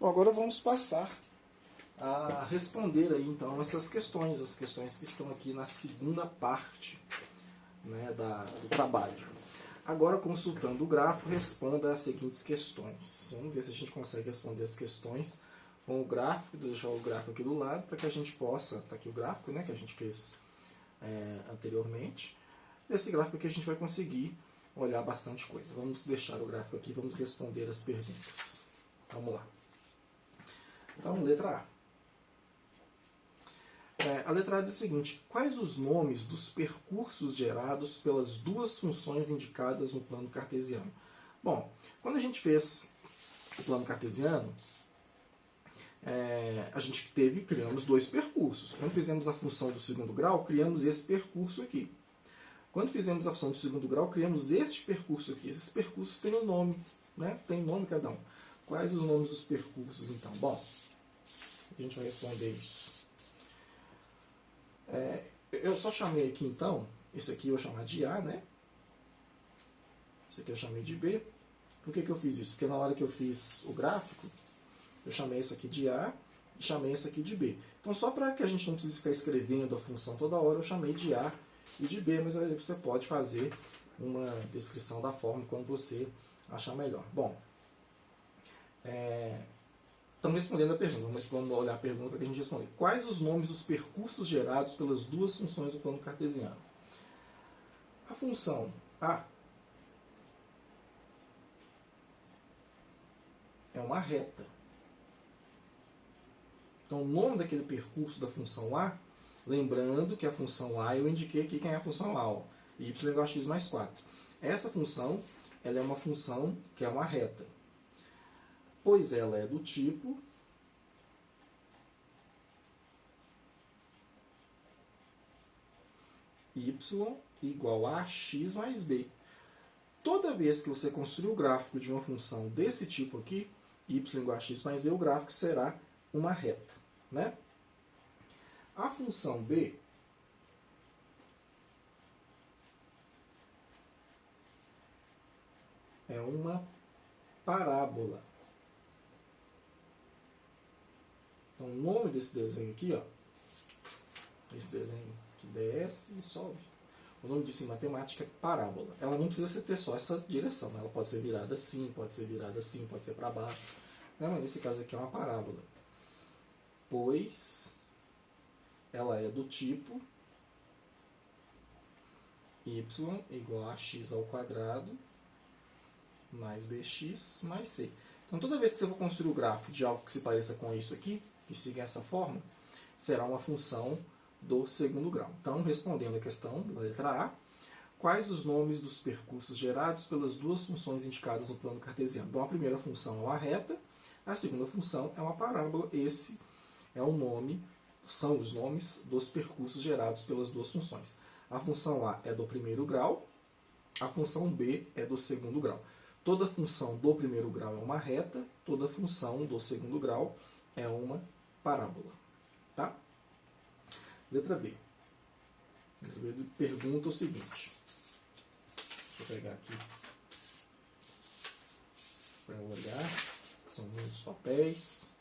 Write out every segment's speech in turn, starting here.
Bom, agora vamos passar a responder aí então essas questões, as questões que estão aqui na segunda parte, né, do trabalho. Agora, consultando o grafo, responda as seguintes questões. Vamos ver se a gente consegue responder as questões com o gráfico. Vou deixar o gráfico aqui do lado para que a gente possa... Está aqui o gráfico, né, que a gente fez anteriormente. Nesse gráfico aqui a gente vai conseguir olhar bastante coisa. Vamos deixar o gráfico aqui, vamos responder as perguntas. Vamos lá. Então, letra A. A letra A diz o seguinte: quais os nomes dos percursos gerados pelas duas funções indicadas no plano cartesiano? Bom, quando a gente fez o plano cartesiano, a gente criamos dois percursos. Quando fizemos a função do segundo grau, criamos esse percurso aqui. Quando fizemos a função do segundo grau, criamos este percurso aqui. Esses percursos têm um nome, né? Tem nome cada um. Quais os nomes dos percursos, então? Bom, a gente vai responder isso. Eu só chamei aqui, então, esse aqui eu vou chamar de A, né? Esse aqui eu chamei de B. Por que eu fiz isso? Porque na hora que eu fiz o gráfico, eu chamei esse aqui de A e chamei esse aqui de B. Então, só para que a gente não precise ficar escrevendo a função toda hora, eu chamei de A e de B, mas aí você pode fazer uma descrição da forma quando você achar melhor. Bom, estamos respondendo a pergunta. Vamos olhar a pergunta para que a gente responda. Quais os nomes dos percursos gerados pelas duas funções do plano cartesiano? A função A é uma reta. Então, o nome daquele percurso da função A, lembrando que a função A, eu indiquei aqui quem é a função A, ó, y igual a x mais 4. Essa função, ela é uma função que é uma reta, pois ela é do tipo y igual a x mais b. Toda vez que você construir o gráfico de uma função desse tipo aqui, y igual a x mais b, o gráfico será uma reta, né? A função b é uma parábola. Então, o nome desse desenho aqui, ó, esse desenho que desce e sobe, o nome disso em matemática é parábola. Ela não precisa ter só essa direção, né? Ela pode ser virada assim, pode ser virada assim, pode ser para baixo, né? Mas nesse caso aqui é uma parábola, pois ela é do tipo y igual a x ao quadrado mais bx mais c. Então, toda vez que você for construir o gráfico de algo que se pareça com isso aqui, que siga essa forma, será uma função do segundo grau. Então, respondendo a questão da letra A, quais os nomes dos percursos gerados pelas duas funções indicadas no plano cartesiano? Bom, a primeira função é uma reta, a segunda função é uma parábola. Esse é o nome, são os nomes dos percursos gerados pelas duas funções. A função A é do primeiro grau, a função B é do segundo grau. Toda função do primeiro grau é uma reta, toda função do segundo grau é uma parábola. Tá? Letra B. Letra B pergunta o seguinte. Deixa eu pegar aqui para olhar. São muitos papéis.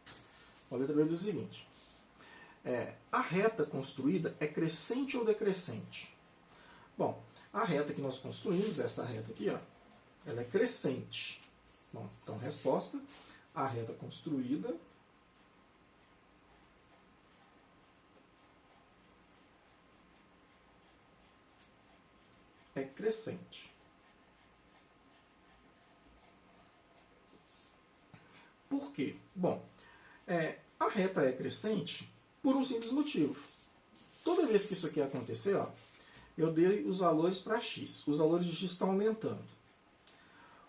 A letra B diz o seguinte. A reta construída é crescente ou decrescente? Bom, a reta que nós construímos, essa reta aqui, ó, ela é crescente. Bom, então, resposta, a reta construída é crescente. Por quê? Bom, a reta é crescente por um simples motivo. Toda vez que isso aqui acontecer, ó, eu dei os valores para x. Os valores de x estão aumentando.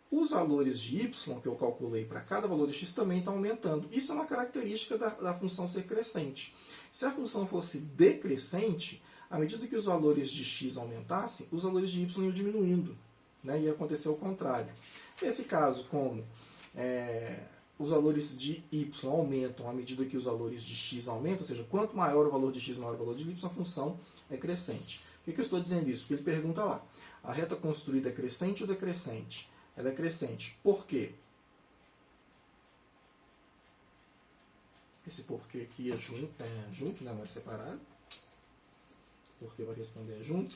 Os valores de y, que eu calculei para cada valor de x, também estão aumentando. Isso é uma característica da função ser crescente. Se a função fosse decrescente, à medida que os valores de x aumentassem, os valores de y iam diminuindo, né? Ia acontecer o contrário. Nesse caso, como os valores de y aumentam à medida que os valores de x aumentam, ou seja, quanto maior o valor de x, maior o valor de y, a função é crescente. Por que eu estou dizendo isso? Porque ele pergunta lá, a reta construída é crescente ou decrescente? Ela é crescente. Por quê? Esse porquê aqui é junto, né, mas separado. Porque vai responder junto.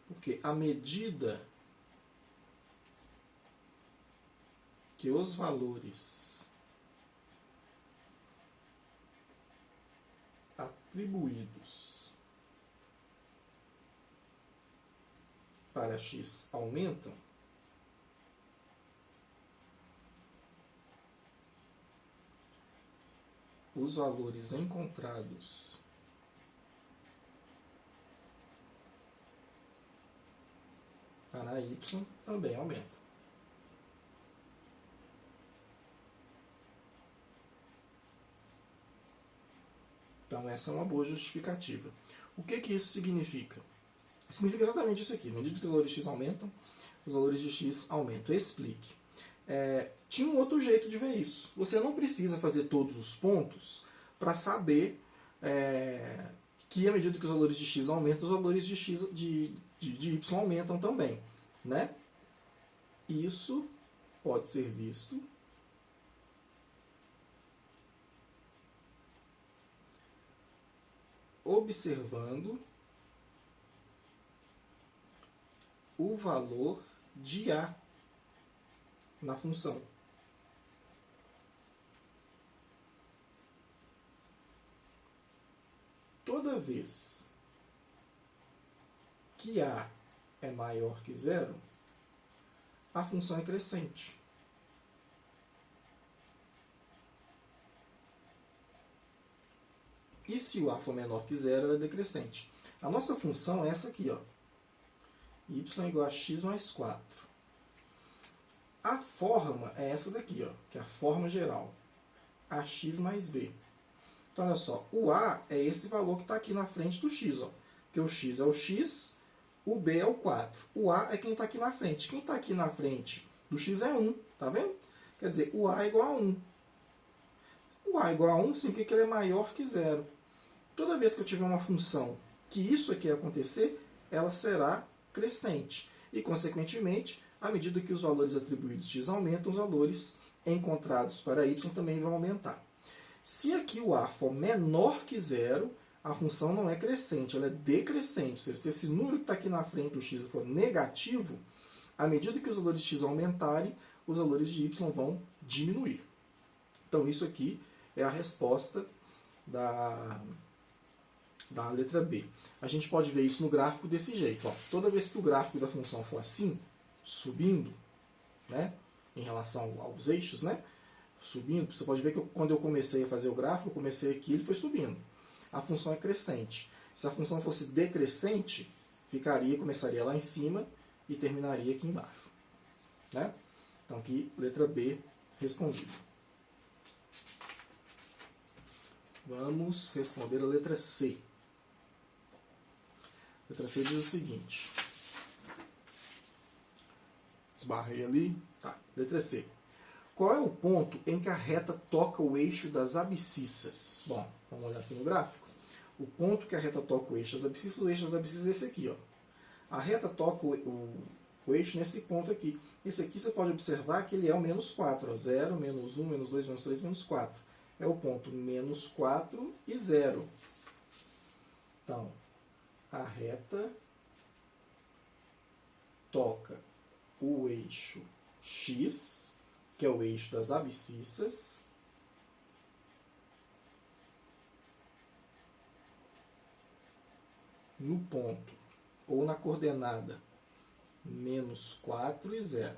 Porque à medida que os valores atribuídos para x aumentam, os valores encontrados para y também aumentam. Então, essa é uma boa justificativa. O que isso significa? Significa exatamente isso aqui. À medida que os valores de x aumentam, os valores de x aumentam. Explique. Tinha um outro jeito de ver isso. Você não precisa fazer todos os pontos para saber que à medida que os valores de x aumentam, os valores de y aumentam também. Né? Isso pode ser visto observando o valor de a na função. Toda vez que a é maior que zero, a função é crescente. E se o a for menor que zero, ela é decrescente. A nossa função é essa aqui, ó. Y é igual a x mais 4. A forma é essa daqui, ó, que é a forma geral. Ax mais b. Então, olha só, o a é esse valor que está aqui na frente do x, ó. Porque o x é o x, o b é o 4. O a é quem está aqui na frente. Quem está aqui na frente do x é 1, tá vendo? Quer dizer, o a é igual a 1. O a é igual a 1 significa que ele é maior que zero. Toda vez que eu tiver uma função que isso aqui acontecer, ela será crescente. E, consequentemente, à medida que os valores atribuídos de x aumentam, os valores encontrados para y também vão aumentar. Se aqui o a for menor que zero, a função não é crescente, ela é decrescente. Ou seja, se esse número que está aqui na frente do x for negativo, à medida que os valores de x aumentarem, os valores de y vão diminuir. Então, isso aqui é a resposta da letra B. A gente pode ver isso no gráfico desse jeito. Ó. Toda vez que o gráfico da função for assim, subindo, né, em relação aos eixos, né, subindo, você pode ver que quando eu comecei a fazer o gráfico, eu comecei aqui, ele foi subindo. A função é crescente. Se a função fosse decrescente, começaria lá em cima e terminaria aqui embaixo. Né? Então, aqui, letra B respondida. Vamos responder a letra C. A letra C diz o seguinte. Esbarrei ali. Tá. Letra C. Qual é o ponto em que a reta toca o eixo das abscissas? Bom, vamos olhar aqui no gráfico. O ponto que a reta toca o eixo das abscissas é esse aqui. Ó. A reta toca o eixo nesse ponto aqui. Esse aqui você pode observar que ele é o menos 4. Ó. 0, menos 1, menos 2, menos 3, menos 4. É o ponto menos 4 e 0. Então, a reta toca o eixo x, que é o eixo das abscissas, no ponto, ou na coordenada, menos 4 e 0.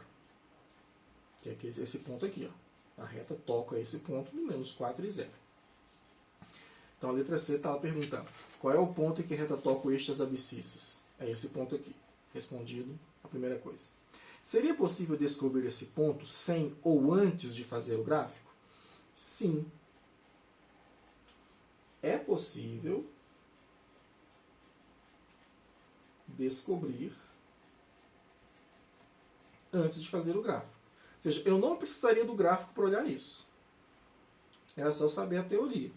Que é esse ponto aqui, ó. A reta toca esse ponto no menos 4 e 0. Então, a letra C estava perguntando, qual é o ponto em que a reta toca o eixo das abscissas? É esse ponto aqui. Respondido a primeira coisa. Seria possível descobrir esse ponto sem ou antes de fazer o gráfico? Sim. É possível descobrir antes de fazer o gráfico. Ou seja, eu não precisaria do gráfico para olhar isso. Era só saber a teoria.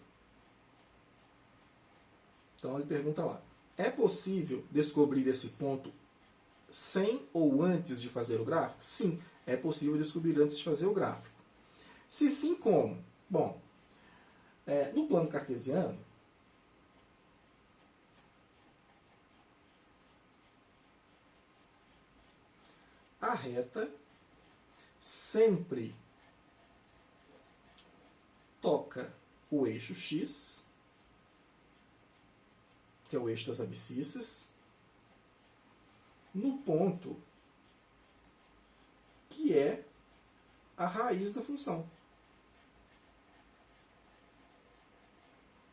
Então ele pergunta lá, é possível descobrir esse ponto sem ou antes de fazer o gráfico? Sim, é possível descobrir antes de fazer o gráfico. Se sim, como? Bom, no plano cartesiano, a reta sempre toca o eixo x, que é o eixo das abscissas, no ponto que é a raiz da função.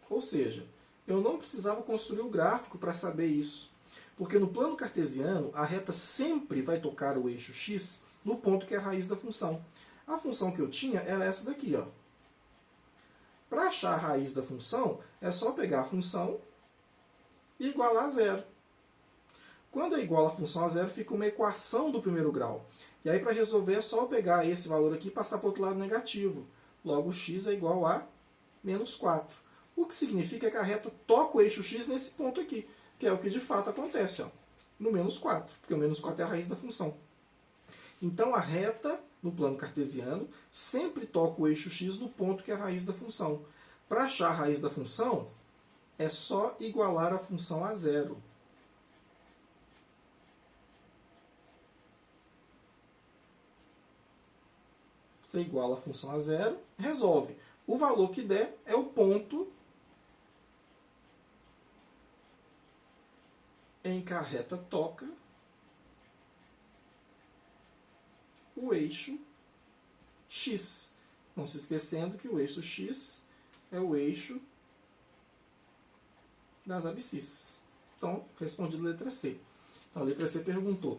Ou seja, eu não precisava construir o gráfico para saber isso. Porque no plano cartesiano, a reta sempre vai tocar o eixo x no ponto que é a raiz da função. A função que eu tinha era essa daqui. Para achar a raiz da função, é só pegar a função e igualar a zero. Quando eu igualo a função a zero, fica uma equação do primeiro grau. E aí, para resolver, é só eu pegar esse valor aqui e passar para o outro lado negativo. Logo, x é igual a menos 4. O que significa que a reta toca o eixo x nesse ponto aqui, que é o que de fato acontece, no menos 4, porque o menos 4 é a raiz da função. Então, a reta, no plano cartesiano, sempre toca o eixo x no ponto que é a raiz da função. Para achar a raiz da função, é só igualar a função a zero. Você iguala a função a zero, resolve. O valor que der é o ponto em que a reta toca o eixo x. Não se esquecendo que o eixo x é o eixo das abscissas. Então, respondido a letra C. Então, a letra C perguntou: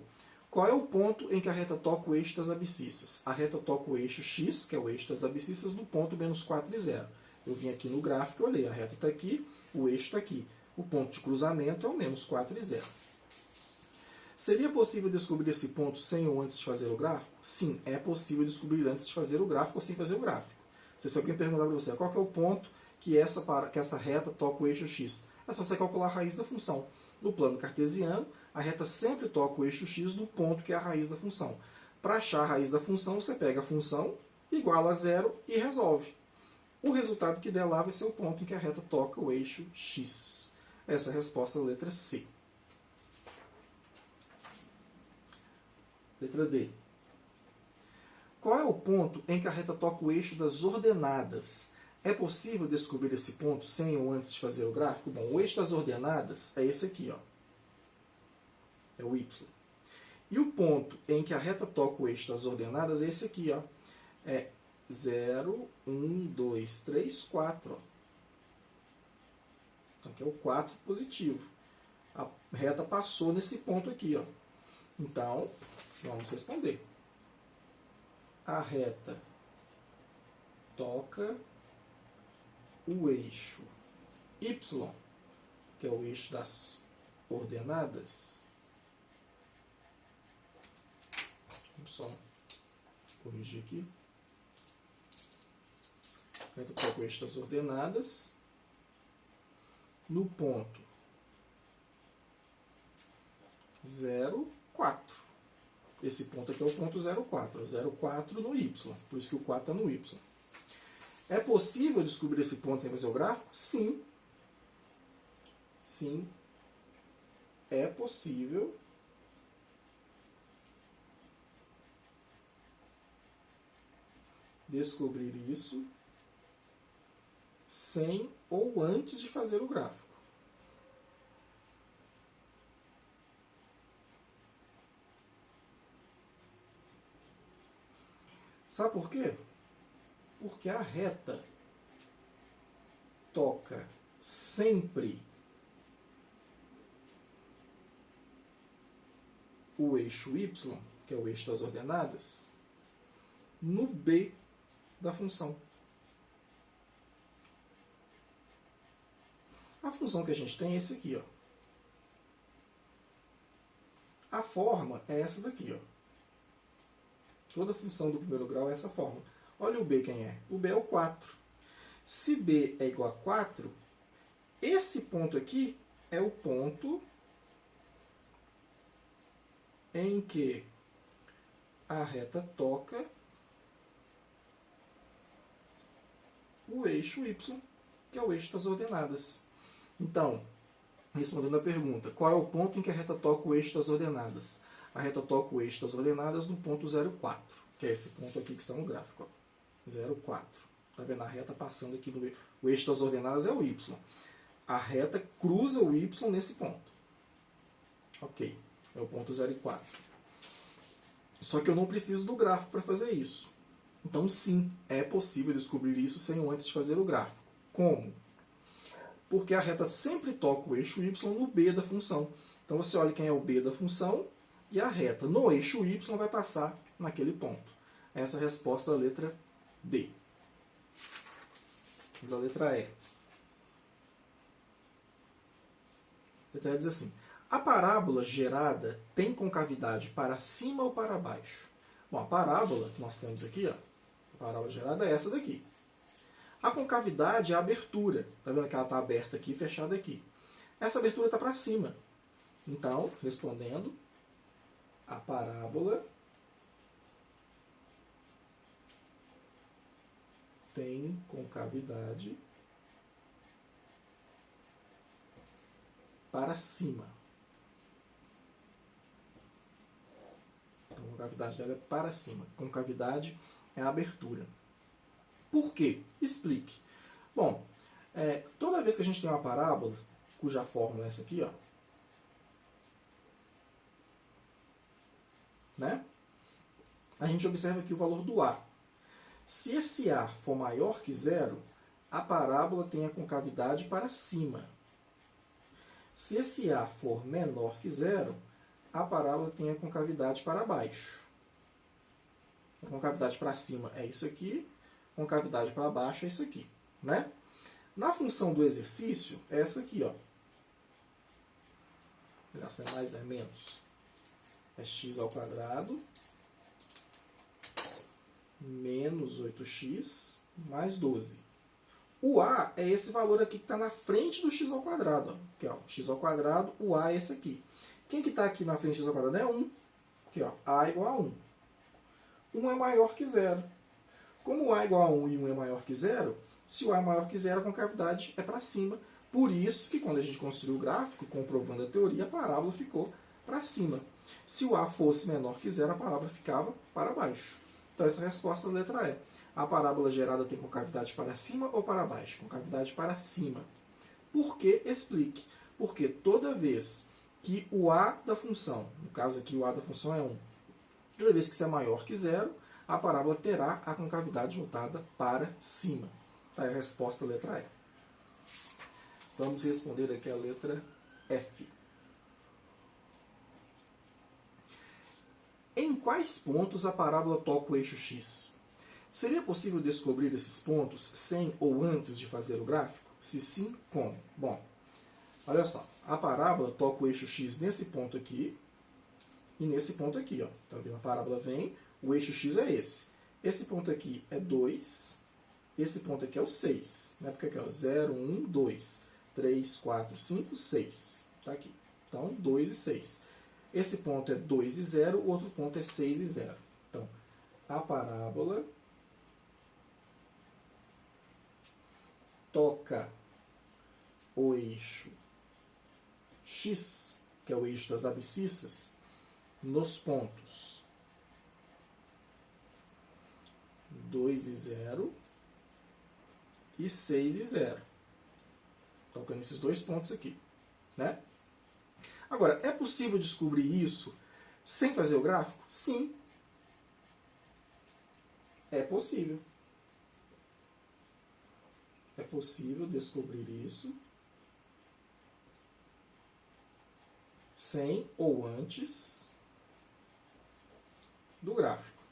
qual é o ponto em que a reta toca o eixo das abscissas? A reta toca o eixo x, que é o eixo das abscissas, no ponto menos 4 e 0. Eu vim aqui no gráfico e olhei, a reta está aqui, o eixo está aqui. O ponto de cruzamento é o menos 4 e 0. Seria possível descobrir esse ponto sem ou antes de fazer o gráfico? Sim, é possível descobrir antes de fazer o gráfico ou sem fazer o gráfico. Se alguém perguntar para você qual que é o ponto que essa reta toca o eixo x, é só você calcular a raiz da função. No plano cartesiano, a reta sempre toca o eixo x no ponto que é a raiz da função. Para achar a raiz da função, você pega a função, iguala a zero e resolve. O resultado que der lá vai ser o ponto em que a reta toca o eixo x. Essa é a resposta da letra C. Letra D. Qual é o ponto em que a reta toca o eixo das ordenadas? É possível descobrir esse ponto sem ou antes de fazer o gráfico? Bom, o eixo das ordenadas é esse aqui, é o y. E o ponto em que a reta toca o eixo das ordenadas é esse aqui, é 0, 1, 2, 3, 4. Então, aqui é o 4 positivo. A reta passou nesse ponto aqui. Então, vamos responder. A reta toca o eixo y, que é o eixo das ordenadas. Vamos só corrigir aqui. A reta toca o eixo das ordenadas no ponto 0, 4. Esse ponto aqui é o ponto 0,4. 0,4 no y. Por isso que o 4 está no y. É possível descobrir esse ponto sem fazer o gráfico? Sim. Sim. É possível descobrir isso sem ou antes de fazer o gráfico. Sabe por quê? Porque a reta toca sempre o eixo y, que é o eixo das ordenadas, no b da função. A função que a gente tem é esse aqui. A forma é essa daqui. Toda função do primeiro grau é essa forma. Olha o b quem é. O b é o 4. Se b é igual a 4, esse ponto aqui é o ponto em que a reta toca o eixo y, que é o eixo das ordenadas. Então, respondendo a pergunta, qual é o ponto em que a reta toca o eixo das ordenadas? A reta toca o eixo das ordenadas no ponto 0,4, que é esse ponto aqui que está no gráfico. Ó. 0,4. Está vendo a reta passando aqui no o eixo das ordenadas é o y. A reta cruza o y nesse ponto. Ok, é o ponto 0,4. Só que eu não preciso do gráfico para fazer isso. Então, sim, é possível descobrir isso sem antes de fazer o gráfico. Como? Porque a reta sempre toca o eixo y no b da função. Então, você olha quem é o b da função e a reta no eixo y vai passar naquele ponto. Essa é a resposta da letra D. Vamos à letra E. A letra E diz assim: a parábola gerada tem concavidade para cima ou para baixo? Bom, a parábola que nós temos aqui, ó, a parábola gerada é essa daqui. A concavidade é a abertura. Está vendo que ela está aberta aqui e fechada aqui? Essa abertura está para cima. Então, respondendo, a parábola tem concavidade para cima. Então, a concavidade dela é para cima. Concavidade é a abertura. Por quê? Explique. Bom, toda vez que a gente tem uma parábola, cuja fórmula é essa aqui, ó, né? A gente observa aqui o valor do A. Se esse A for maior que zero, a parábola tem a concavidade para cima. Se esse A for menor que zero, a parábola tem a concavidade para baixo. A concavidade para cima é isso aqui, a concavidade para baixo é isso aqui, né? Na função do exercício, é essa aqui, ó. Essa é mais, é menos. É x ao quadrado menos 8x mais 12. O A é esse valor aqui que está na frente do x ao quadrado. Ó. Aqui, ó, x ao quadrado, o A é esse aqui. Quem que está aqui na frente do x ao quadrado é 1. Aqui, ó, A igual a 1. 1 é maior que 0. Como o A é igual a 1 e 1 é maior que 0, se o A é maior que 0, a concavidade é para cima. Por isso que quando a gente construiu o gráfico, comprovando a teoria, a parábola ficou para cima. Se o A fosse menor que 0, a parábola ficava para baixo. Então, essa é a resposta da letra E. A parábola gerada tem concavidade para cima ou para baixo? Concavidade para cima. Por que? Explique. Porque toda vez que o A da função, no caso aqui o A da função é 1, toda vez que isso é maior que 0, a parábola terá a concavidade voltada para cima. Tá, é a resposta da letra E. Vamos responder aqui a letra F. Em quais pontos a parábola toca o eixo x? Seria possível descobrir esses pontos sem ou antes de fazer o gráfico? Se sim, como? Bom, olha só. A parábola toca o eixo x nesse ponto aqui e nesse ponto aqui. Ó. Tá vendo? A parábola vem, o eixo x é esse. Esse ponto aqui é 2, esse ponto aqui é o 6. Né? Porque aqui, ó, 0, 1, 2, 3, 4, 5, 6. Tá aqui. Então, 2 e 6. Esse ponto é 2 e 0, o outro ponto é 6 e 0. Então, a parábola toca o eixo x, que é o eixo das abscissas, nos pontos 2 e 0 e 6 e 0. Tocando esses dois pontos aqui, né? Agora, é possível descobrir isso sem fazer o gráfico? Sim. É possível. É possível descobrir isso sem ou antes do gráfico.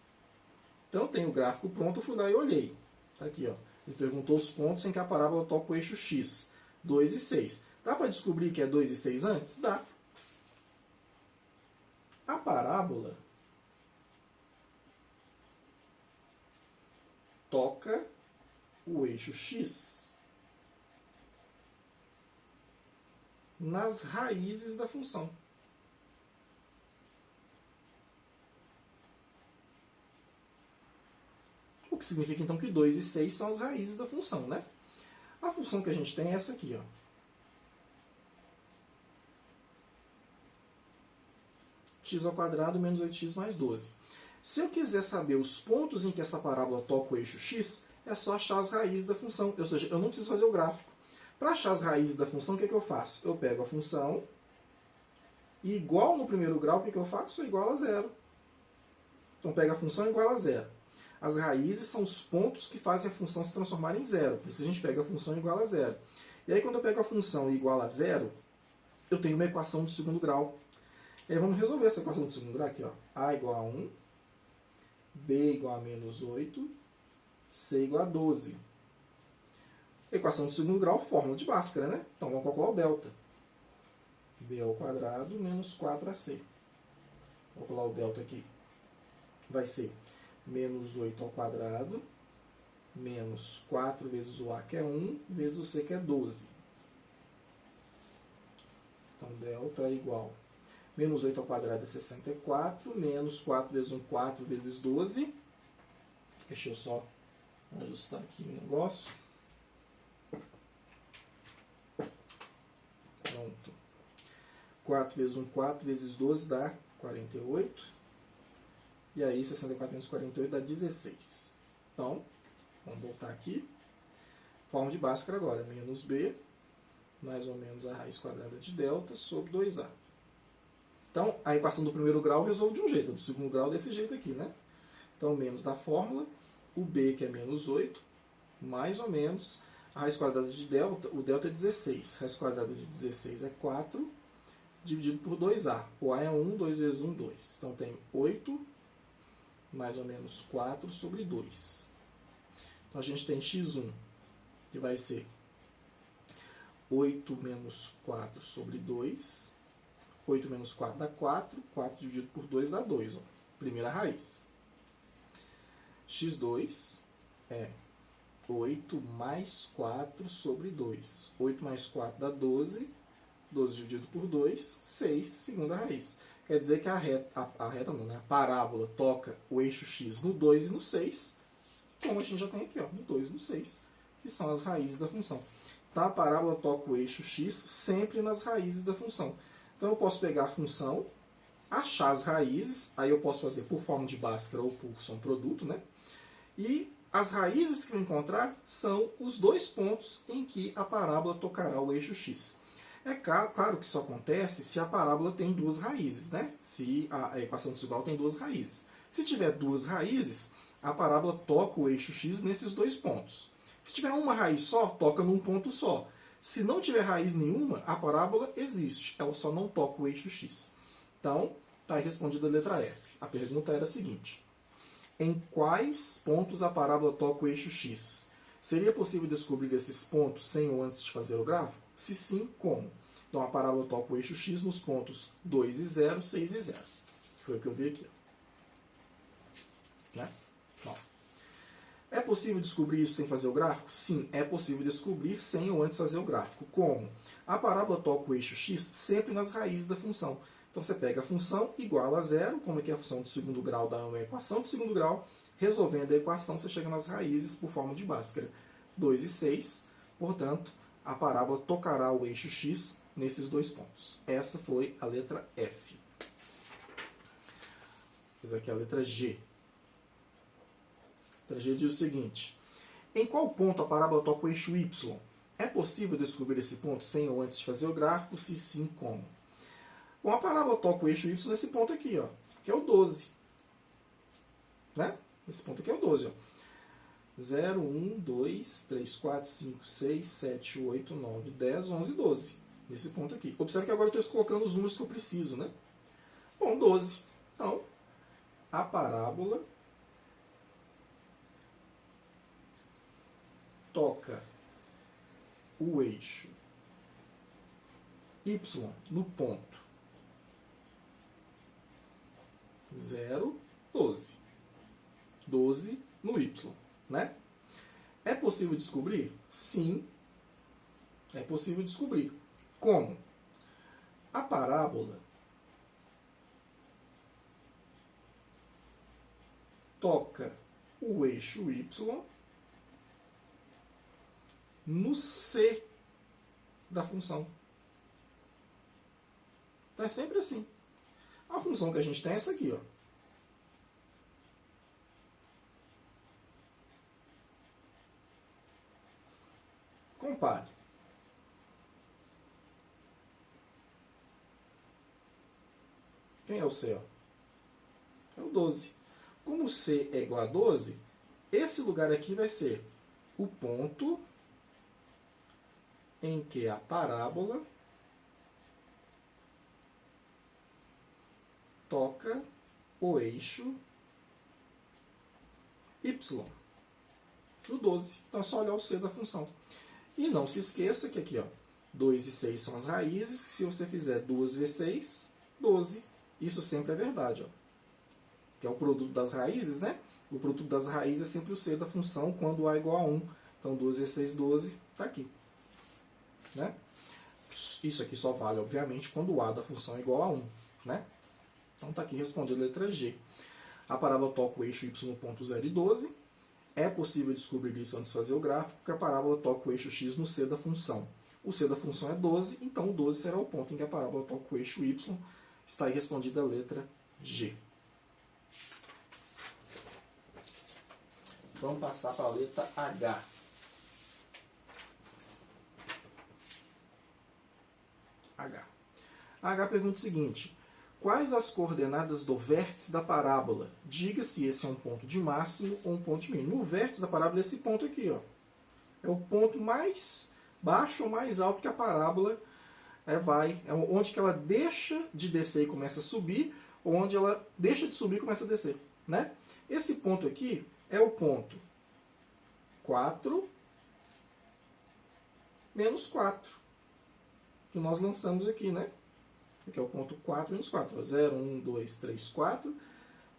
Então, eu tenho o gráfico pronto, eu fui lá e olhei. Está aqui, ó. Ele perguntou os pontos em que a parábola toca o eixo x. 2 e 6. Dá para descobrir que é 2 e 6 antes? Dá. A parábola toca o eixo x nas raízes da função. O que significa então que 2 e 6 são as raízes da função, né? A função que a gente tem é essa aqui, ó. X ao quadrado menos 8x mais 12. Se eu quiser saber os pontos em que essa parábola toca o eixo x, é só achar as raízes da função. Ou seja, eu não preciso fazer o gráfico. Para achar as raízes da função, o que eu faço? Eu pego a função e igual no primeiro grau, o que eu faço? Igual a zero. Então, pega a função igual a zero. As raízes são os pontos que fazem a função se transformar em zero. Por isso a gente pega a função igual a zero. E aí, quando eu pego a função igual a zero, eu tenho uma equação de segundo grau. E aí vamos resolver essa equação de segundo grau aqui, ó. A igual a 1, B igual a menos 8, C igual a 12. Equação de segundo grau, fórmula de Bhaskara, né? Então vamos calcular o delta. B ao quadrado menos 4AC. Vou calcular o delta aqui. Vai ser menos 8 ao quadrado menos 4 vezes o A, que é 1, vezes o C, que é 12. Então delta é igual a menos 8 ao quadrado é 64, menos 4 vezes 1, 4 vezes 12. Deixa eu só ajustar aqui o negócio. Pronto. 4 vezes 1, 4 vezes 12 dá 48. E aí 64 menos 48 dá 16. Então, vamos voltar aqui. Forma de Bhaskara agora. Menos B, mais ou menos a raiz quadrada de delta, sobre 2A. Então, a equação do primeiro grau eu resolvo de um jeito, a do segundo grau desse jeito aqui, né? Então, menos da fórmula, o B, que é menos 8, mais ou menos a raiz quadrada de delta, o delta é 16. A raiz quadrada de 16 é 4, dividido por 2A. O A é 1, 2 vezes 1, 2. Então, tem 8, mais ou menos 4 sobre 2. Então, a gente tem x1, que vai ser 8 menos 4 sobre 2. 8 menos 4 dá 4. 4 dividido por 2 dá 2. Ó. Primeira raiz. x2 é 8 mais 4 sobre 2. 8 mais 4 dá 12. 12 dividido por 2, 6, segunda raiz. Quer dizer que a parábola toca o eixo x no 2 e no 6, como a gente já tem aqui, ó, no 2 e no 6, que são as raízes da função. Então, a parábola toca o eixo x sempre nas raízes da função. Então, eu posso pegar a função, achar as raízes, aí eu posso fazer por forma de Bhaskara ou por som produto, né? E as raízes que eu encontrar são os dois pontos em que a parábola tocará o eixo x. É claro que isso acontece se a parábola tem duas raízes, né? Se a equação desigual tem duas raízes. Se tiver duas raízes, a parábola toca o eixo x nesses dois pontos. Se tiver uma raiz só, toca num ponto só. Se não tiver raiz nenhuma, a parábola existe. Ela só não toca o eixo x. Então, está aí respondida a letra F. A pergunta era a seguinte. Em quais pontos a parábola toca o eixo x? Seria possível descobrir esses pontos sem ou antes de fazer o gráfico? Se sim, como? Então, a parábola toca o eixo x nos pontos 2 e 0, 6 e 0. Foi o que eu vi aqui. Né? Bom. É possível descobrir isso sem fazer o gráfico? Sim, é possível descobrir sem ou antes fazer o gráfico. Como? A parábola toca o eixo x sempre nas raízes da função. Então você pega a função igual a zero, como é que a função de segundo grau dá uma equação de segundo grau, resolvendo a equação você chega nas raízes por forma de Bhaskara. 2 e 6, portanto, a parábola tocará o eixo x nesses dois pontos. Essa foi a letra F. Essa aqui é a letra G. A letra G diz o seguinte. Em qual ponto a parábola toca o eixo y? É possível descobrir esse ponto sem ou antes de fazer o gráfico? Se sim, como? Bom, a parábola toca o eixo y nesse ponto aqui, ó, que é o 12. Né? Esse ponto aqui é o 12. Ó. 0, 1, 2, 3, 4, 5, 6, 7, 8, 9, 10, 11, 12. Nesse ponto aqui. Observe que agora eu estou colocando os números que eu preciso, né? Bom, 12. Então, a parábola toca o eixo y no ponto 0, 12. 12 no y, né? É possível descobrir? Sim, é possível descobrir. Como? A parábola toca o eixo y no c da função. Então é sempre assim. A função que a gente tem é essa aqui, ó. Compare. Quem é o C? Ó? É o 12. Como o C é igual a 12, esse lugar aqui vai ser o ponto em que a parábola toca o eixo y, no 12. Então é só olhar o C da função. E não se esqueça que aqui, ó, 2 e 6 são as raízes. Se você fizer 2 vezes 6, 12. Isso sempre é verdade, ó. Que é o produto das raízes, né? O produto das raízes é sempre o C da função quando A é igual a 1. Então 2 vezes 6, 12, está aqui. Né? Isso aqui só vale, obviamente, quando o A da função é igual a 1. Né? Então está aqui respondendo a letra G. A parábola toca o eixo y no ponto 0 e 12. É possível descobrir isso antes de fazer o gráfico, porque a parábola toca o eixo x no C da função. O C da função é 12, então o 12 será o ponto em que a parábola toca o eixo y. Está aí respondida a letra G. Vamos passar para a letra H. A H pergunta o seguinte: quais as coordenadas do vértice da parábola? Diga se esse é um ponto de máximo ou um ponto de mínimo. O vértice da parábola é esse ponto aqui, ó. É o ponto mais baixo ou mais alto que a parábola vai. É onde que ela deixa de descer e começa a subir, ou onde ela deixa de subir e começa a descer. Né? Esse ponto aqui é o ponto 4 menos 4, que nós lançamos aqui, né? Aqui é o ponto 4 menos 4. 0, 1, 2, 3, 4.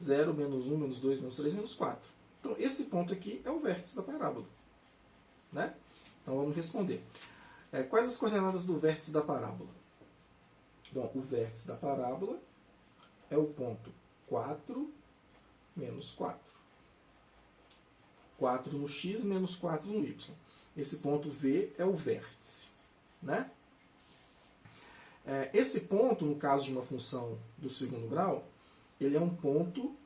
0, menos 1, menos 2, menos 3, menos 4. Então, esse ponto aqui é o vértice da parábola. Né? Então, vamos responder. Quais as coordenadas do vértice da parábola? Bom, o vértice da parábola é o ponto 4 menos 4. 4 no x menos 4 no y. Esse ponto V é o vértice. Né? Esse ponto, no caso de uma função do segundo grau, ele é um ponto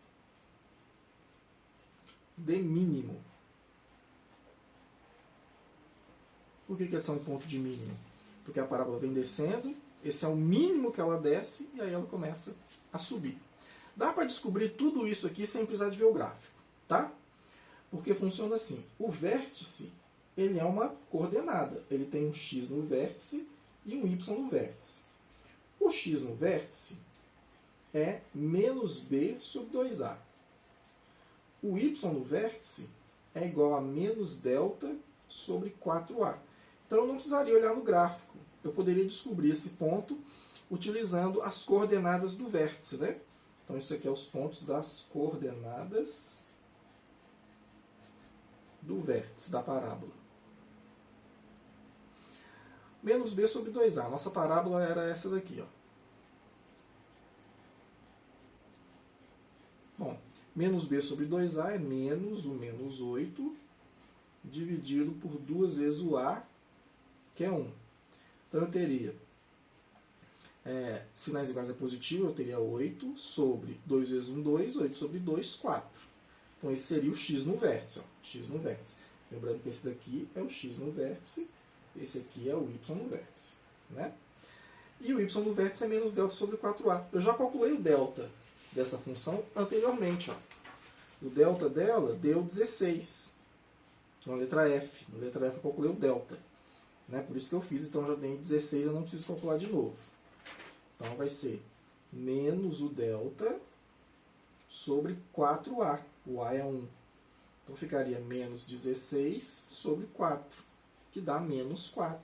de mínimo. Por que esse é um ponto de mínimo? Porque a parábola vem descendo, esse é o mínimo que ela desce, e aí ela começa a subir. Dá para descobrir tudo isso aqui sem precisar de ver o gráfico. Tá? Porque funciona assim. O vértice, ele é uma coordenada. Ele tem um x no vértice e um y no vértice. O x no vértice é menos b sobre 2a. O y no vértice é igual a menos delta sobre 4a. Então eu não precisaria olhar no gráfico. Eu poderia descobrir esse ponto utilizando as coordenadas do vértice. Né? Então isso aqui é os pontos das coordenadas do vértice da parábola. Menos b sobre 2a. Nossa parábola era essa daqui. Ó. Bom, menos b sobre 2a é menos o menos 8 dividido por 2 vezes o a, que é 1. Então eu teria, sinais iguais é positivo, eu teria 8 sobre 2 vezes 1, 2, 8 sobre 2, 4. Então esse seria o x no vértice. Ó, x no vértice. Lembrando que esse daqui é o x no vértice. Esse aqui é o y no vértice. Né? E o y no vértice é menos delta sobre 4a. Eu já calculei o delta dessa função anteriormente. Ó. O delta dela deu 16. Na letra F. Na letra F eu calculei o delta. Né? Por isso que eu fiz. Então já tem 16, eu não preciso calcular de novo. Então vai ser menos o delta sobre 4a. O a é 1. Então ficaria menos 16 sobre 4. Que dá menos 4.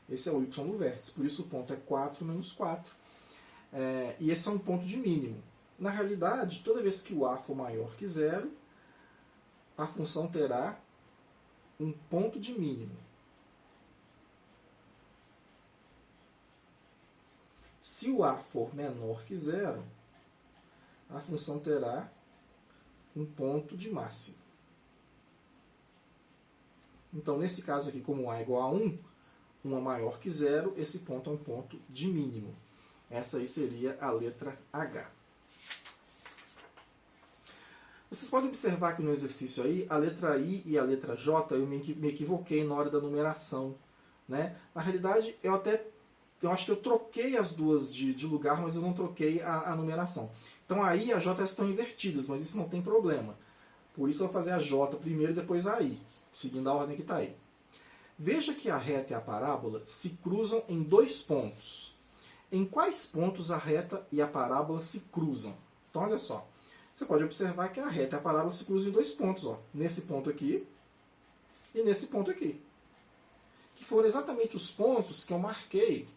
Esse é o y no vértice. Por isso o ponto é 4 menos 4. E esse é um ponto de mínimo. Na realidade, toda vez que o a for maior que 0, a função terá um ponto de mínimo. Se o a for menor que 0, a função terá um ponto de máximo. Então, nesse caso aqui, como A é igual a 1, 1 é maior que 0, esse ponto é um ponto de mínimo. Essa aí seria a letra H. Vocês podem observar que no exercício aí, a letra I e a letra J, eu me equivoquei na hora da numeração. Né? Na realidade, eu acho que eu troquei as duas de lugar, mas eu não troquei a numeração. Então a I e a J estão invertidas, mas isso não tem problema. Por isso eu vou fazer a J primeiro e depois a I, seguindo a ordem que está aí. Veja que a reta e a parábola se cruzam em 2 pontos. Em quais pontos a reta e a parábola se cruzam? Então olha só. Você pode observar que a reta e a parábola se cruzam em 2 pontos. Ó. Nesse ponto aqui e nesse ponto aqui. Que foram exatamente os pontos que eu marquei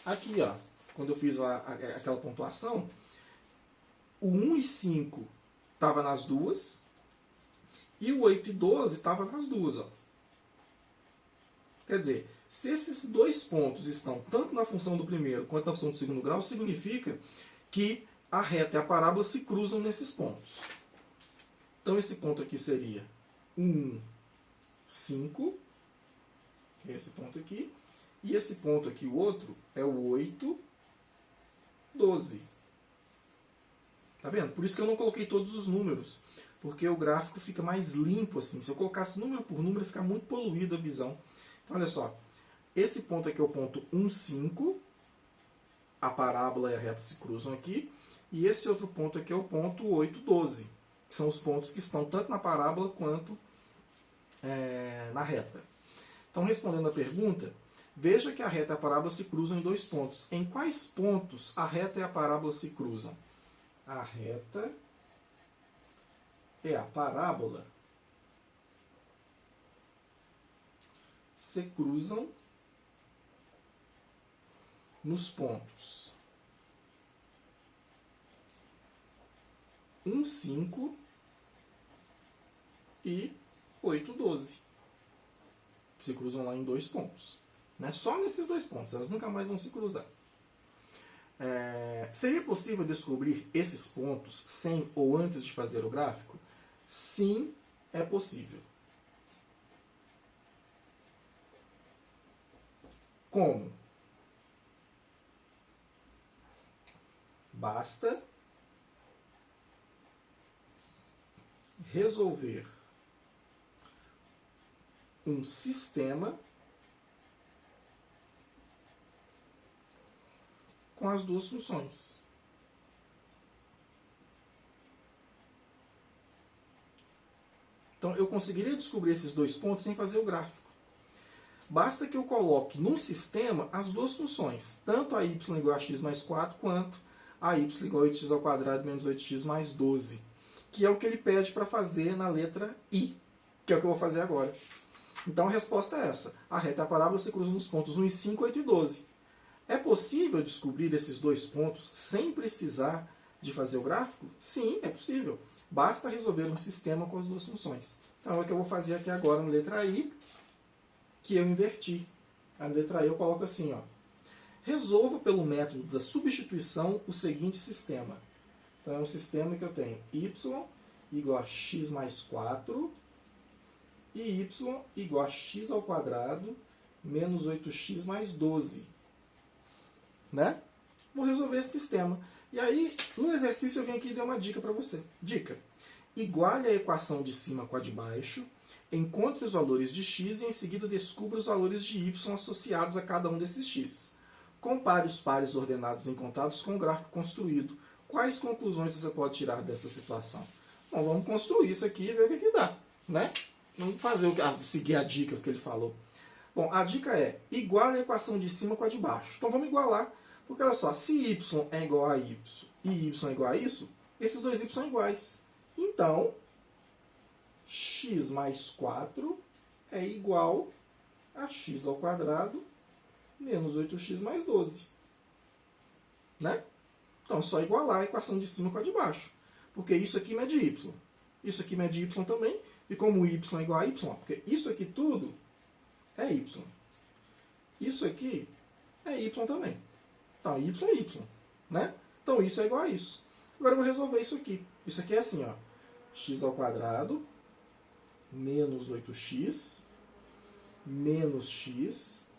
aqui, ó, quando eu fiz aquela pontuação. O 1 e 5 estava nas duas e o 8 e 12 estava nas duas. Ó. Quer dizer, se esses 2 pontos estão tanto na função do primeiro quanto na função do segundo grau, significa que a reta e a parábola se cruzam nesses pontos. Então esse ponto aqui seria 1, 5, que é esse ponto aqui, e esse ponto aqui, o outro, é o 8, 12. Tá vendo? Por isso que eu não coloquei todos os números, porque o gráfico fica mais limpo assim. Se eu colocasse número por número, fica muito poluída a visão. Então, olha só. Esse ponto aqui é o ponto 1, 5. A parábola e a reta se cruzam aqui. E esse outro ponto aqui é o ponto 8, 12. Que são os pontos que estão tanto na parábola quanto na reta. Então, respondendo a pergunta, veja que a reta e a parábola se cruzam em 2 pontos. Em quais pontos a reta e a parábola se cruzam? A reta e a parábola se cruzam nos pontos 1, 5 e 8, 12. Que se cruzam lá em 2 pontos. Né? Só nesses 2 pontos, elas nunca mais vão se cruzar. Seria possível descobrir esses pontos sem ou antes de fazer o gráfico? Sim, é possível. Como? Basta resolver um sistema com as 2 funções. Então, eu conseguiria descobrir esses 2 pontos sem fazer o gráfico. Basta que eu coloque num sistema as 2 funções, tanto a y igual a x mais 4, quanto a y igual a 8x ao quadrado menos 8x mais 12, que é o que ele pede para fazer na letra I, que é o que eu vou fazer agora. Então, a resposta é essa. A reta e a parábola se cruzam nos pontos 1 e 5, 8 e 12. É possível descobrir esses 2 pontos sem precisar de fazer o gráfico? Sim, é possível. Basta resolver um sistema com as 2 funções. Então é o que eu vou fazer aqui agora na letra I, que eu inverti. A letra I eu coloco assim, ó. Resolva pelo método da substituição o seguinte sistema. Então é um sistema que eu tenho y igual a x mais 4 e y igual a x ao quadrado menos 8x mais 12. Né? Vou resolver esse sistema. E aí, no exercício, eu vim aqui e dei uma dica para você. Dica. Iguale a equação de cima com a de baixo, encontre os valores de x e em seguida descubra os valores de y associados a cada um desses x. Compare os pares ordenados encontrados com o gráfico construído. Quais conclusões você pode tirar dessa situação? Bom, vamos construir isso aqui e ver o que dá. Né? Vamos seguir a dica que ele falou. Bom, a dica é iguale a equação de cima com a de baixo. Então vamos igualar. Porque olha só, se y é igual a y e y é igual a isso, esses 2 y são iguais. Então, x mais 4 é igual a x ao quadrado menos 8x mais 12. Né? Então, é só igualar a equação de cima com a de baixo. Porque isso aqui mede y. Isso aqui mede y também. E como y é igual a y, porque isso aqui tudo é y. Isso aqui é y também. Então, y é y. Né? Então, isso é igual a isso. Agora, eu vou resolver isso aqui. Isso aqui é assim, ó. X ao quadrado menos 8x menos x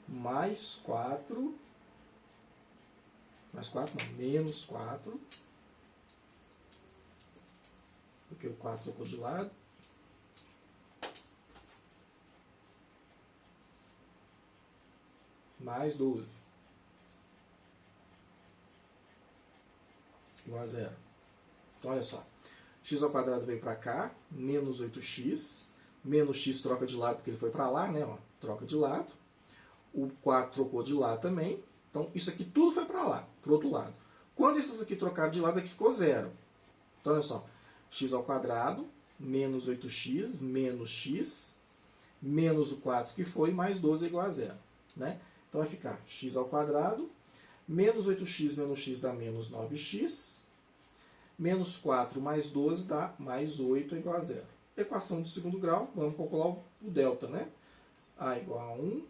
mais 4, mais 4 não, menos 4, porque o 4 trocou de lado, mais 12, igual a zero. Então, olha só, x ao quadrado veio para cá, menos 8x, menos x troca de lado porque ele foi para lá, né? Ó, troca de lado. O 4 trocou de lado também. Então, isso aqui tudo foi para lá, para o outro lado. Quando esses aqui trocaram de lado, aqui ficou zero. Então, olha só, x ao quadrado, menos 8x, menos o 4 que foi, mais 12 é igual a zero. Né? Então, vai ficar x ao quadrado, menos 8x menos x dá menos 9x, menos 4 mais 12 dá mais 8 é igual a zero. Equação do segundo grau, vamos calcular o delta, né? A igual a 1,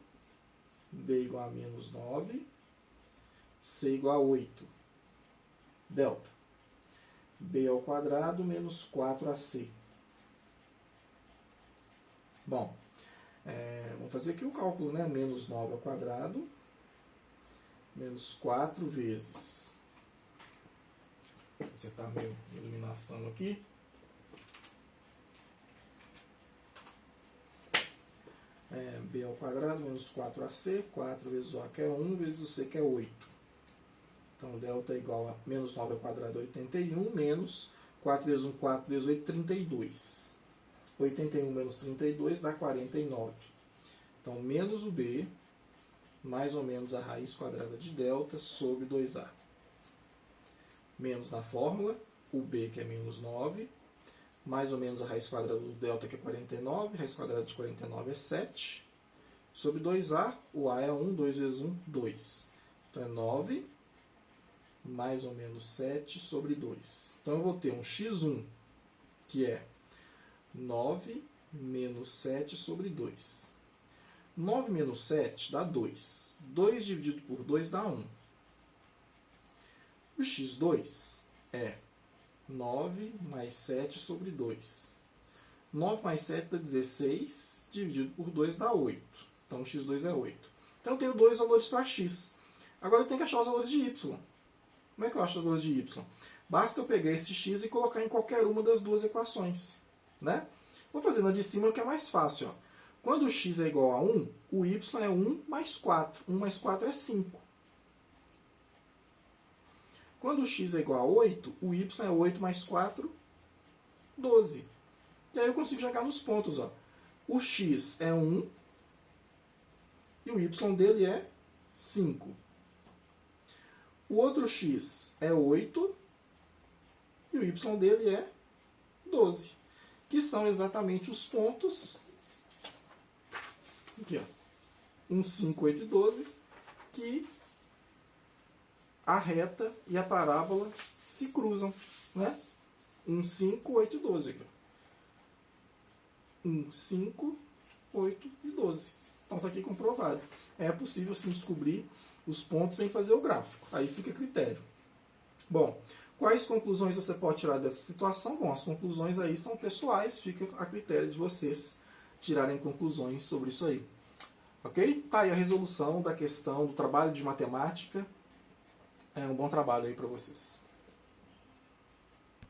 B igual a menos 9, C igual a 8. Delta. B ao quadrado menos 4AC. Bom, vamos fazer aqui o cálculo, né? Menos 9 ao quadrado, menos 4 vezes. Vou acertar minha iluminação aqui. B ao quadrado menos 4AC, 4 vezes o A que é 1, vezes o C que é 8. Então, delta é igual a menos 9 ao quadrado, 81, menos 4 vezes 1, 4 vezes 8, 32. 81 menos 32 dá 49. Então, menos o B, mais ou menos a raiz quadrada de delta sobre 2A. Menos na fórmula, o B que é menos 9, mais ou menos a raiz quadrada do delta que é 49, raiz quadrada de 49 é 7, sobre 2A, o A é 1, 2 vezes 1, 2. Então, é 9, mais ou menos 7 sobre 2. Então, eu vou ter um x1, que é 9 menos 7 sobre 2. 9 menos 7 dá 2. 2 dividido por 2 dá 1. O x2 é 9 mais 7 sobre 2. 9 mais 7 dá 16, dividido por 2 dá 8. Então, o x2 é 8. Então, eu tenho dois valores para x. Agora, eu tenho que achar os valores de y. Como é que eu acho os valores de y? Basta eu pegar esse x e colocar em qualquer uma das duas equações. Né? Vou fazer na de cima, que é mais fácil. Ó. Quando o x é igual a 1, o y é 1 mais 4. 1 mais 4 é 5. Quando o x é igual a 8, o y é 8 mais 4, 12. E aí eu consigo chegar nos pontos. Ó. O x é 1 e o y dele é 5. O outro x é 8 e o y dele é 12. Que são exatamente os pontos, aqui, ó, 1, 5, 8 e 12, que a reta e a parábola se cruzam. Né? 1, 5, 8 e 12. Aqui, ó. 1, 5, 8 e 12. Então está aqui comprovado. É possível sim descobrir os pontos sem fazer o gráfico. Aí fica a critério. Bom, quais conclusões você pode tirar dessa situação? Bom, as conclusões aí são pessoais, fica a critério de vocês tirarem conclusões sobre isso aí. Ok? Tá aí a resolução da questão do trabalho de matemática. É um bom trabalho aí para vocês.